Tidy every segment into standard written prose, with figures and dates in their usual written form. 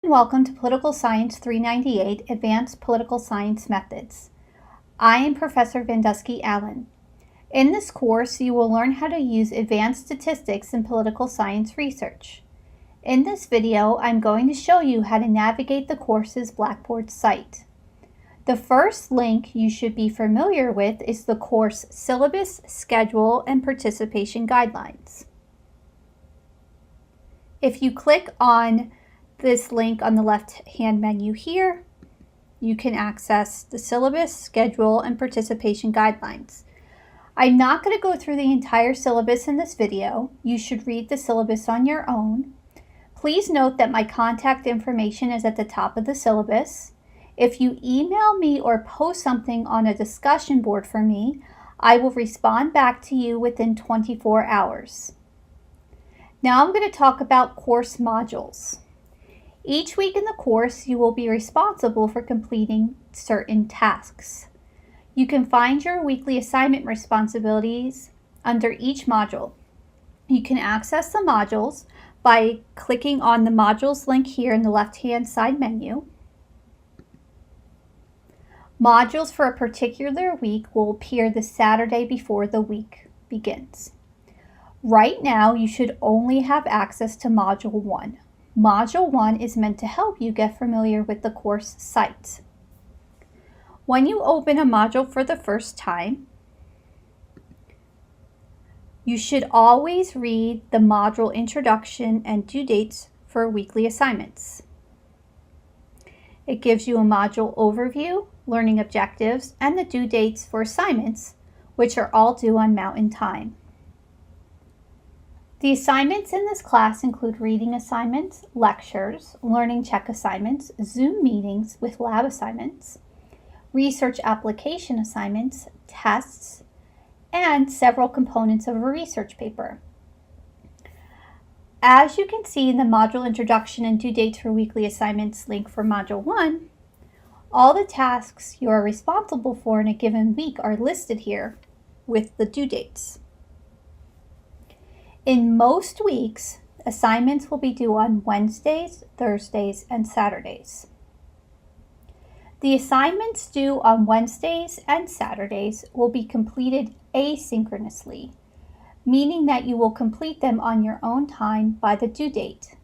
Welcome to Political Science 398, Advanced Political Science Methods. I am Professor Vandusky Allen. In this course, you will learn how to use advanced statistics in political science research. In this video, I'm going to show you how to navigate the course's Blackboard site. The first link you should be familiar with is the course Syllabus, Schedule, and Participation Guidelines. If you click on this link on the left-hand menu here, you can access the syllabus, schedule, and participation guidelines. I'm not going to go through the entire syllabus in this video. You should read the syllabus on your own. Please note that my contact information is at the top of the syllabus. If you email me or post something on a discussion board for me, I will respond back to you within 24 hours. Now I'm going to talk about course modules. Each week in the course, you will be responsible for completing certain tasks. You can find your weekly assignment responsibilities under each module. You can access the modules by clicking on the modules link here in the left-hand side menu. Modules for a particular week will appear the Saturday before the week begins. Right now, you should only have access to Module 1. Module 1 is meant to help you get familiar with the course site. When you open a module for the first time, you should always read the module introduction and due dates for weekly assignments. It gives you a module overview, learning objectives, and the due dates for assignments, which are all due on Mountain Time. The assignments in this class include reading assignments, lectures, learning check assignments, Zoom meetings with lab assignments, research application assignments, tests, and several components of a research paper. As you can see in the module introduction and due dates for weekly assignments link for Module 1, all the tasks you are responsible for in a given week are listed here with the due dates. In most weeks, assignments will be due on Wednesdays, Thursdays, and Saturdays. The assignments due on Wednesdays and Saturdays will be completed asynchronously, meaning that you will complete them on your own time by the due date.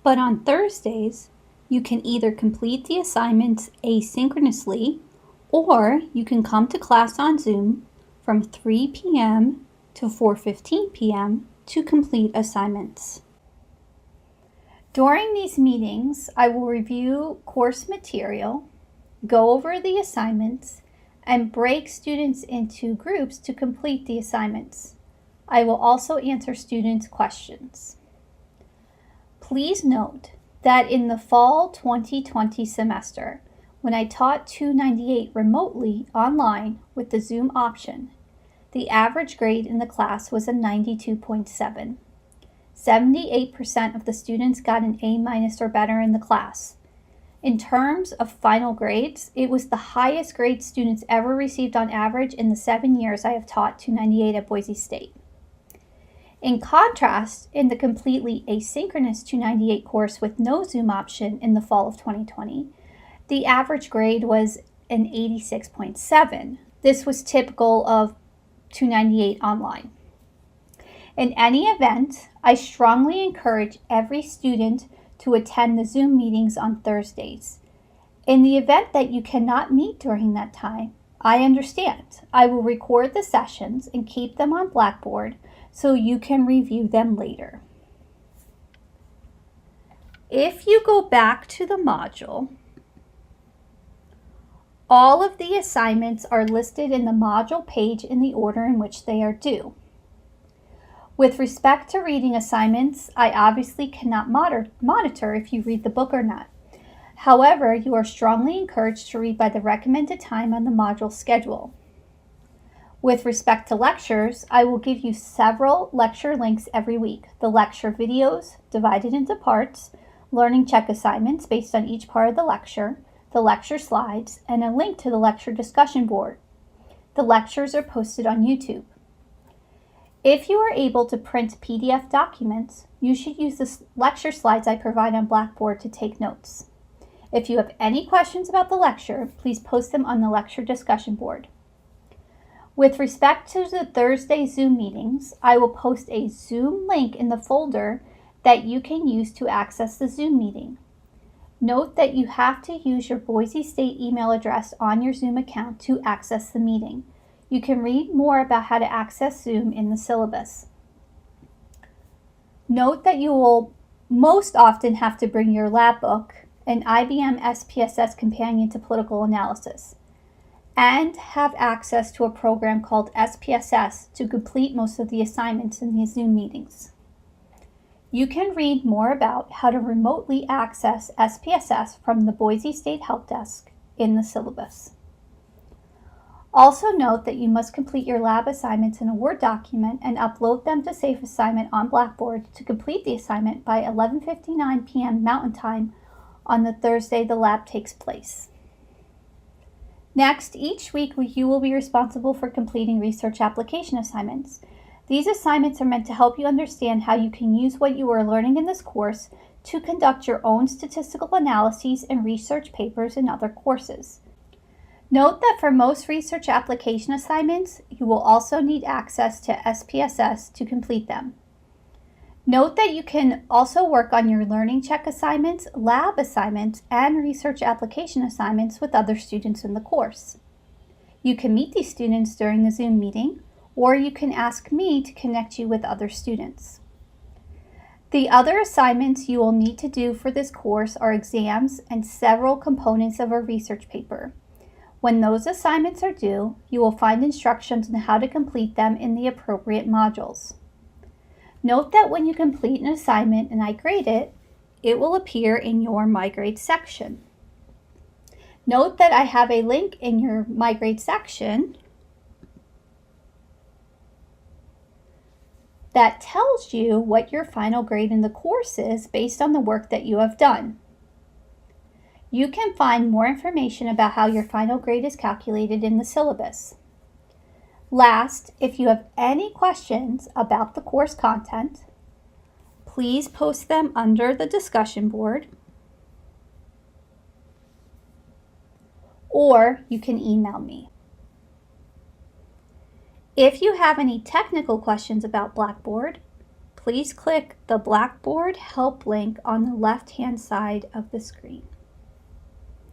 But on Thursdays, you can either complete the assignments asynchronously, or you can come to class on Zoom from 3 p.m. to 4:15 p.m. to complete assignments. During these meetings, I will review course material, go over the assignments, and break students into groups to complete the assignments. I will also answer students' questions. Please note that in the fall 2020 semester, when I taught 298 remotely online with the Zoom option, the average grade in the class was a 92.7. 78% of the students got an A- or better in the class. In terms of final grades, it was the highest grade students ever received on average in the 7 years I have taught 298 at Boise State. In contrast, in the completely asynchronous 298 course with no Zoom option in the fall of 2020, the average grade was an 86.7. This was typical of 298 online. In any event, I strongly encourage every student to attend the Zoom meetings on Thursdays. In the event that you cannot meet during that time, I understand. I will record the sessions and keep them on Blackboard so you can review them later. If you go back to the module, all of the assignments are listed in the module page in the order in which they are due. With respect to reading assignments, I obviously cannot monitor if you read the book or not. However, you are strongly encouraged to read by the recommended time on the module schedule. With respect to lectures, I will give you several lecture links every week. The lecture videos divided into parts, learning check assignments based on each part of the lecture slides, and a link to the lecture discussion board. The lectures are posted on YouTube. If you are able to print PDF documents, you should use the lecture slides I provide on Blackboard to take notes. If you have any questions about the lecture, please post them on the lecture discussion board. With respect to the Thursday Zoom meetings, I will post a Zoom link in the folder that you can use to access the Zoom meeting. Note that you have to use your Boise State email address on your Zoom account to access the meeting. You can read more about how to access Zoom in the syllabus. Note that you will most often have to bring your lab book, an IBM SPSS companion to political analysis, and have access to a program called SPSS to complete most of the assignments in these Zoom meetings. You can read more about how to remotely access SPSS from the Boise State Help Desk in the syllabus. Also note that you must complete your lab assignments in a Word document and upload them to Safe Assignment on Blackboard to complete the assignment by 11:59 p.m. Mountain Time on the Thursday the lab takes place. Next, each week you will be responsible for completing research application assignments. These assignments are meant to help you understand how you can use what you are learning in this course to conduct your own statistical analyses and research papers in other courses. Note that for most research application assignments, you will also need access to SPSS to complete them. Note that you can also work on your learning check assignments, lab assignments, and research application assignments with other students in the course. You can meet these students during the Zoom meeting, or you can ask me to connect you with other students. The other assignments you will need to do for this course are exams and several components of a research paper. When those assignments are due, you will find instructions on how to complete them in the appropriate modules. Note that when you complete an assignment and I grade it, it will appear in your My Grade section. Note that I have a link in your My Grade section that tells you what your final grade in the course is based on the work that you have done. You can find more information about how your final grade is calculated in the syllabus. Last, if you have any questions about the course content, please post them under the discussion board, or you can email me. If you have any technical questions about Blackboard, please click the Blackboard help link on the left-hand side of the screen.